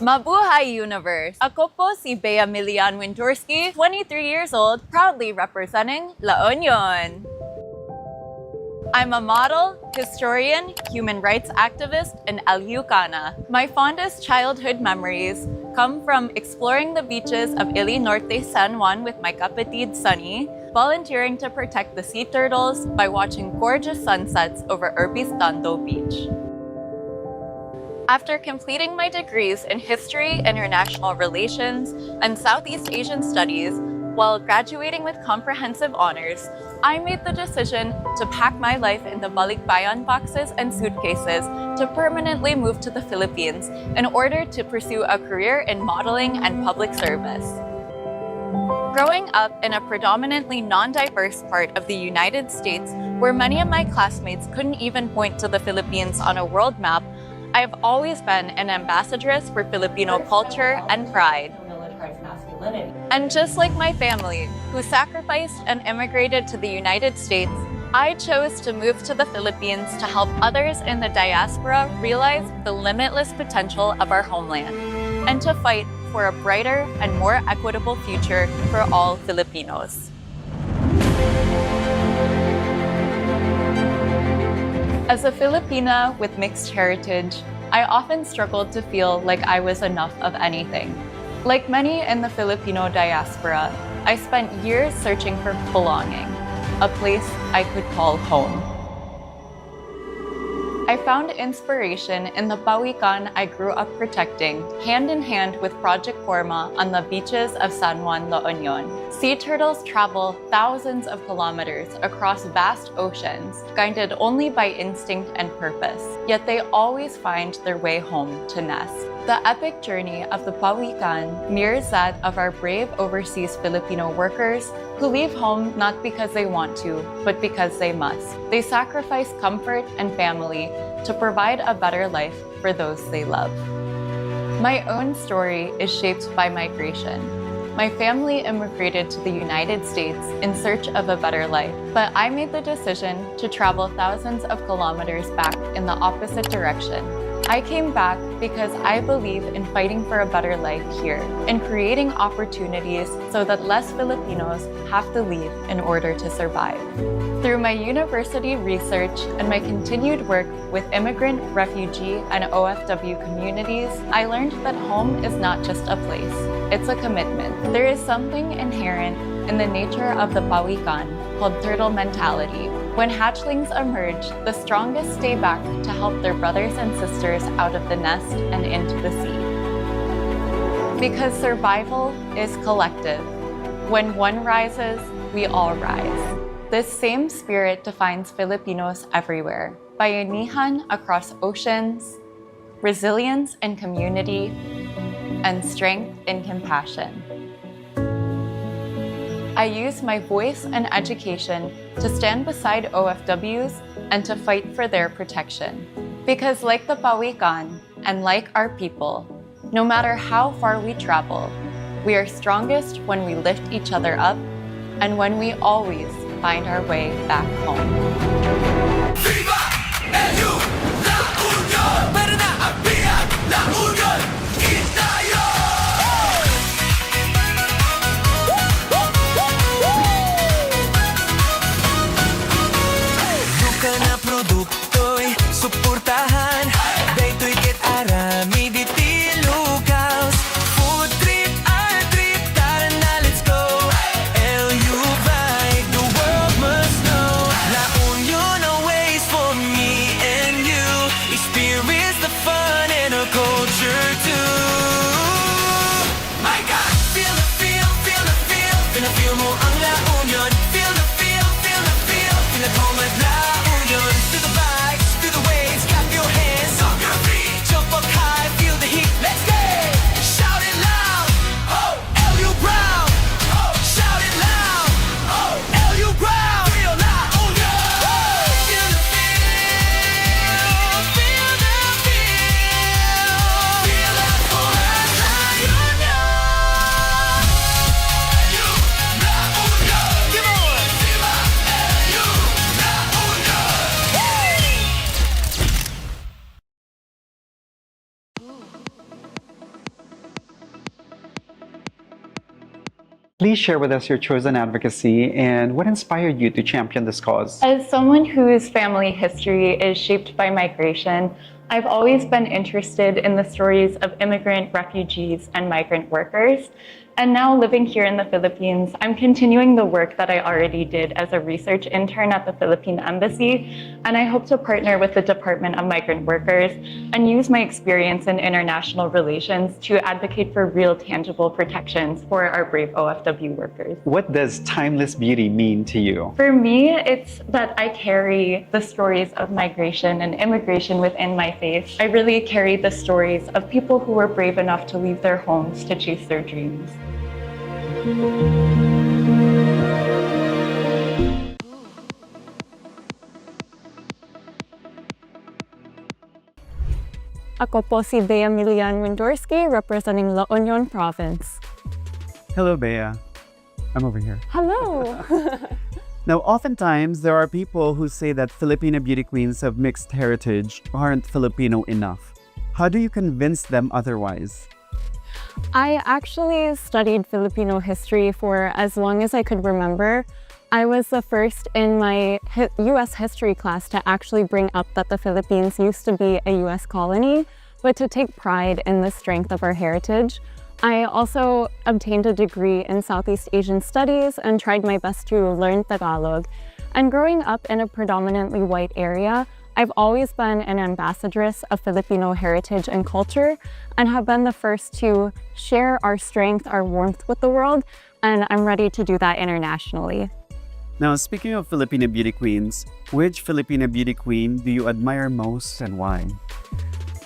Mabuhay Universe! Ako po si Bea Millan-Windorski, 23 years old, proudly representing La Union. I'm a model, historian, human rights activist, and Alyucana. My fondest childhood memories come from exploring the beaches of Ili Norte, San Juan with my kapatid Sunny, volunteering to protect the sea turtles by watching gorgeous sunsets over Urbistondo Beach. After completing my degrees in History, International Relations, and Southeast Asian Studies, while graduating with comprehensive honors, I made the decision to pack my life in the balikbayan boxes and suitcases to permanently move to the Philippines in order to pursue a career in modeling and public service. Growing up in a predominantly non-diverse part of the United States, where many of my classmates couldn't even point to the Philippines on a world map, I've always been an ambassadress for Filipino culture and pride. And just like my family, who sacrificed and immigrated to the United States, I chose to move to the Philippines to help others in the diaspora realize the limitless potential of our homeland and to fight for a brighter and more equitable future for all Filipinos. As a Filipina with mixed heritage, I often struggled to feel like I was enough of anything. Like many in the Filipino diaspora, I spent years searching for belonging, a place I could call home. I found inspiration in the pawikan I grew up protecting, hand in hand with Project Forma on the beaches of San Juan, La Union. Sea turtles travel thousands of kilometers across vast oceans, guided only by instinct and purpose, yet they always find their way home to nest. The epic journey of the pawikan mirrors that of our brave overseas Filipino workers who leave home not because they want to, but because they must. They sacrifice comfort and family to provide a better life for those they love. My own story is shaped by migration. My family immigrated to the United States in search of a better life, but I made the decision to travel thousands of kilometers back in the opposite direction. I came back because I believe in fighting for a better life here and creating opportunities so that less Filipinos have to leave in order to survive. Through my university research and my continued work with immigrant, refugee, and OFW communities, I learned that home is not just a place, it's a commitment. There is something inherent in the nature of the pawikan called turtle mentality. When hatchlings emerge, the strongest stay back to help their brothers and sisters out of the nest and into the sea. Because survival is collective. When one rises, we all rise. This same spirit defines Filipinos everywhere. Bayanihan across oceans, resilience in community, and strength in compassion. I use my voice and education to stand beside OFWs and to fight for their protection. Because like the pawikan and like our people, no matter how far we travel, we are strongest when we lift each other up and when we always find our way back home. Viva la Unión! Better not be la Unión! Suportahan, daytoy ket arami di tilugaws. Food trip, our trip, tara na let's go. LU vibe, the world must know. La Union always for me and you. Experience the fun and the culture. Please share with us your chosen advocacy and what inspired you to champion this cause. As someone whose family history is shaped by migration, I've always been interested in the stories of immigrant refugees and migrant workers. And now living here in the Philippines, I'm continuing the work that I already did as a research intern at the Philippine Embassy. And I hope to partner with the Department of Migrant Workers and use my experience in international relations to advocate for real tangible protections for our brave OFW workers. What does timeless beauty mean to you? For me, it's that I carry the stories of migration and immigration within my faith. I really carry the stories of people who were brave enough to leave their homes to chase their dreams. Ako po si Bea Millan-Windorski, representing La Union Province. Hello, Bea. I'm over here. Hello! Now, oftentimes, there are people who say that Filipino beauty queens of mixed heritage aren't Filipino enough. How do you convince them otherwise? I actually studied Filipino history for as long as I could remember. I was the first in my US history class to actually bring up that the Philippines used to be a US colony, but to take pride in the strength of our heritage. I also obtained a degree in Southeast Asian Studies and tried my best to learn Tagalog. And growing up in a predominantly white area, I've always been an ambassadress of Filipino heritage and culture and have been the first to share our strength, our warmth with the world, and I'm ready to do that internationally. Now, speaking of Filipino beauty queens, which Filipino beauty queen do you admire most and why?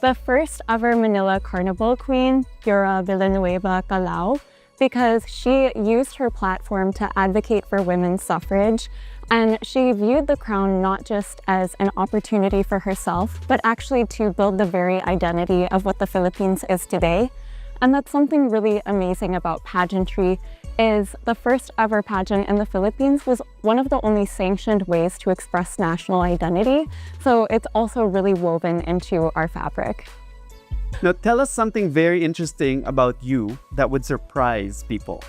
The first ever Manila Carnival queen, Yura Villanueva Calao, because she used her platform to advocate for women's suffrage. And she viewed the crown not just as an opportunity for herself, but actually to build the very identity of what the Philippines is today. And that's something really amazing about pageantry, is the first ever pageant in the Philippines was one of the only sanctioned ways to express national identity. So it's also really woven into our fabric. Now, tell us something very interesting about you that would surprise people.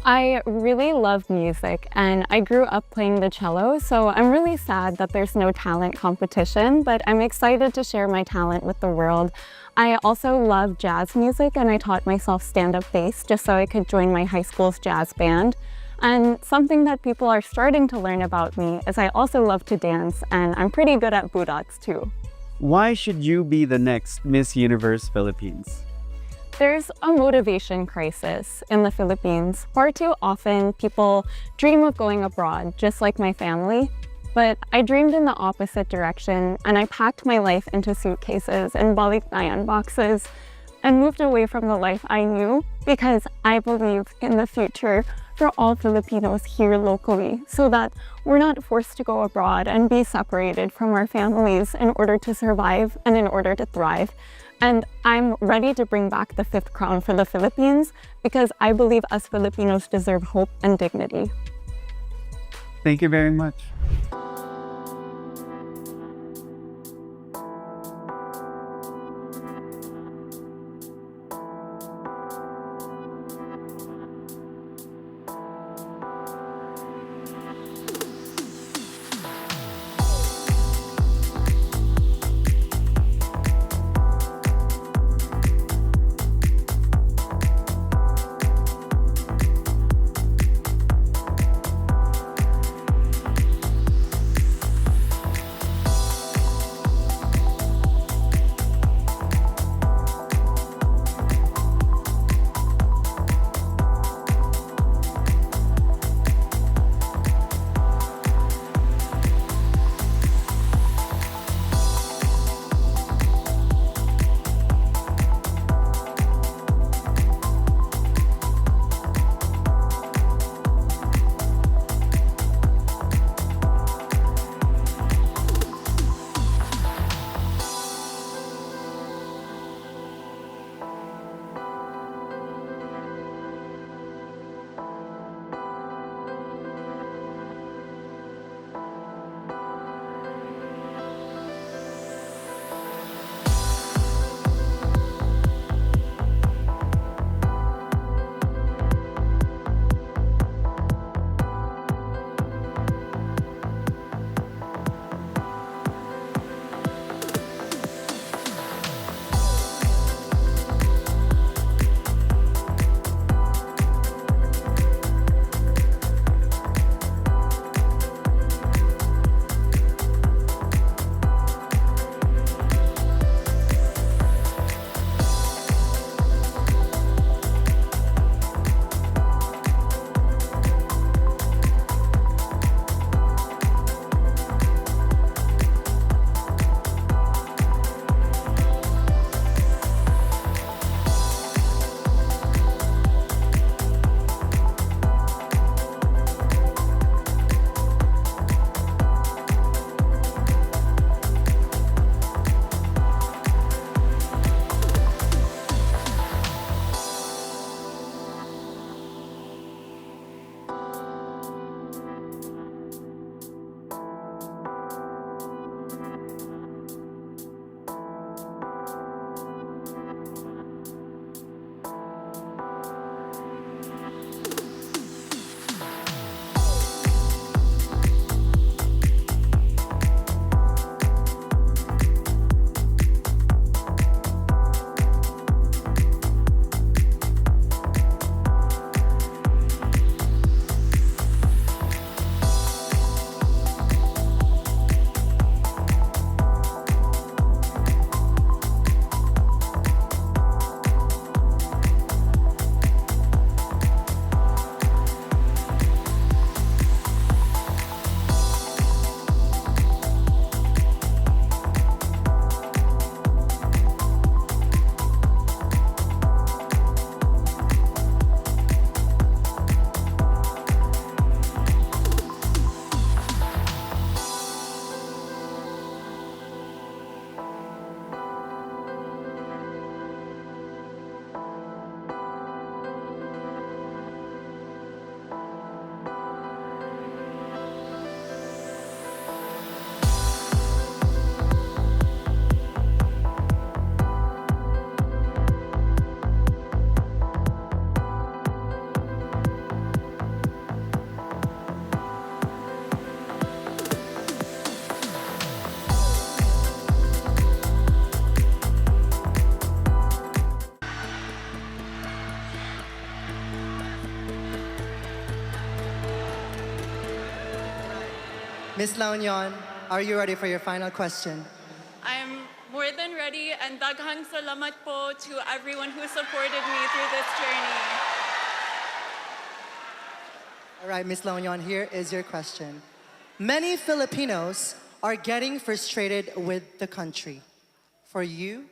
I really love music and I grew up playing the cello, so I'm really sad that there's no talent competition, but I'm excited to share my talent with the world. I also love jazz music and I taught myself stand-up bass just so I could join my high school's jazz band. And something that people are starting to learn about me is I also love to dance and I'm pretty good at budats too. Why should you be the next Miss Universe Philippines? There's a motivation crisis in the Philippines. Far too often, people dream of going abroad, just like my family. But I dreamed in the opposite direction, and I packed my life into suitcases and balikbayan boxes and moved away from the life I knew because I believe in the future for all Filipinos here locally so that we're not forced to go abroad and be separated from our families in order to survive and in order to thrive. And I'm ready to bring back the fifth crown for the Philippines because I believe us Filipinos deserve hope and dignity. Thank you very much. Miss La Union, are you ready for your final question? I'm more than ready, and daghang salamat po to everyone who supported me through this journey. All right, Miss La Union, here is your question. Many Filipinos are getting frustrated with the country. For you,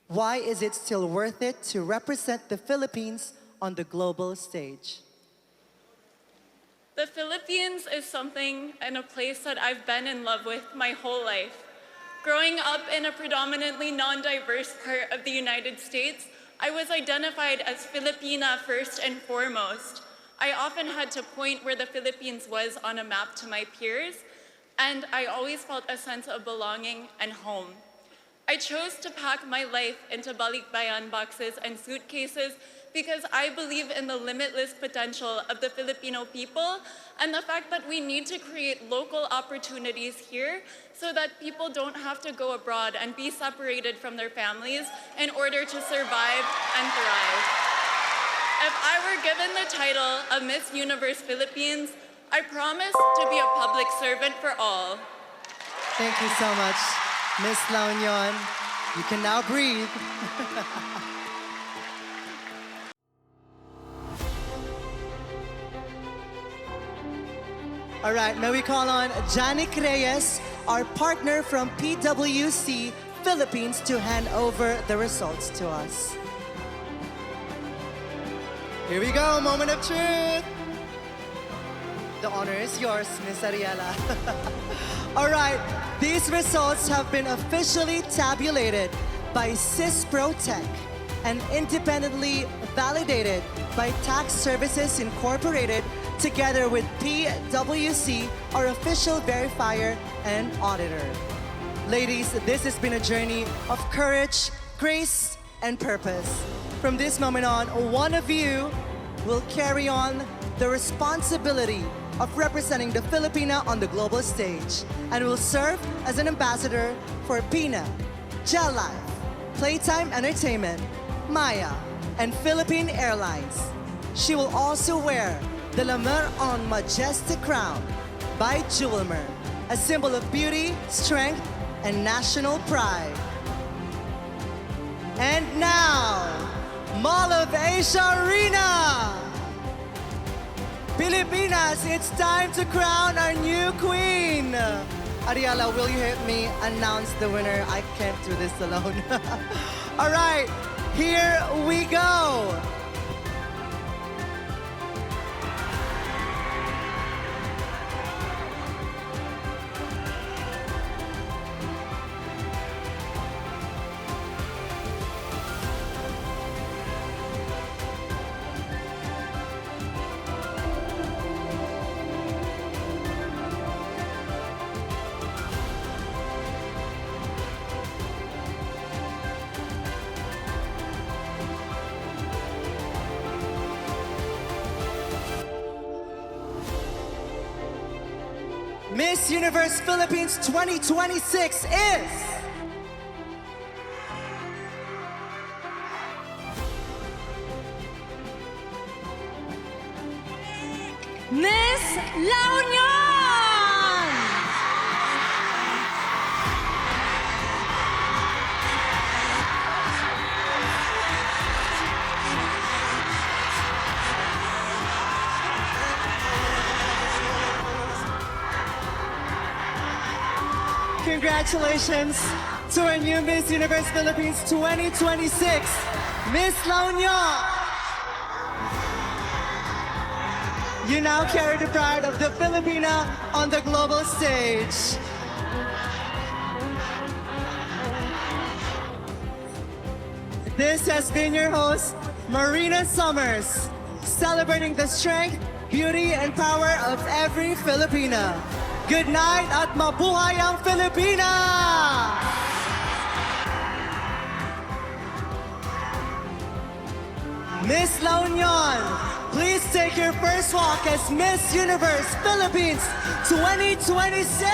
why is it still worth it to represent the Philippines on the global stage? The Philippines is something and a place that I've been in love with my whole life. Growing up in a predominantly non-diverse part of the United States, I was identified as Filipina first and foremost. I often had to point where the Philippines was on a map to my peers, and I always felt a sense of belonging and home. I chose to pack my life into balikbayan boxes and suitcases because I believe in the limitless potential of the Filipino people and the fact that we need to create local opportunities here so that people don't have to go abroad and be separated from their families in order to survive and thrive. If I were given the title of Miss Universe Philippines, I promise to be a public servant for all. Thank you so much, Miss La Union. You can now breathe. All right, may we call on Janik Reyes, our partner from PwC Philippines, to hand over the results to us. Here we go, moment of truth. The honor is yours, Miss Ariela. All right, these results have been officially tabulated by CISPROTEC and independently validated by Tax Services Incorporated together with PwC, our official verifier and auditor. Ladies, this has been a journey of courage, grace, and purpose. From this moment on, one of you will carry on the responsibility of representing the Filipina on the global stage and will serve as an ambassador for PINA, Gel Life, Playtime Entertainment, Maya, and Philippine Airlines. She will also wear the La Mer en Majestic Crown by Jewelmer, a symbol of beauty, strength, and national pride. And now, Mall of Asia Arena! Pilipinas, it's time to crown our new queen! Ariela, will you help me announce the winner? I can't do this alone. All right, here we go! Miss Universe Philippines 2026 is... Miss La Union! Congratulations to our new Miss Universe Philippines 2026, Miss La Union. You now carry the pride of the Filipina on the global stage. This has been your host, Marina Summers, celebrating the strength, beauty, and power of every Filipina. Good night at mabuhay ang Filipina! Miss La Union, please take your first walk as Miss Universe Philippines 2026!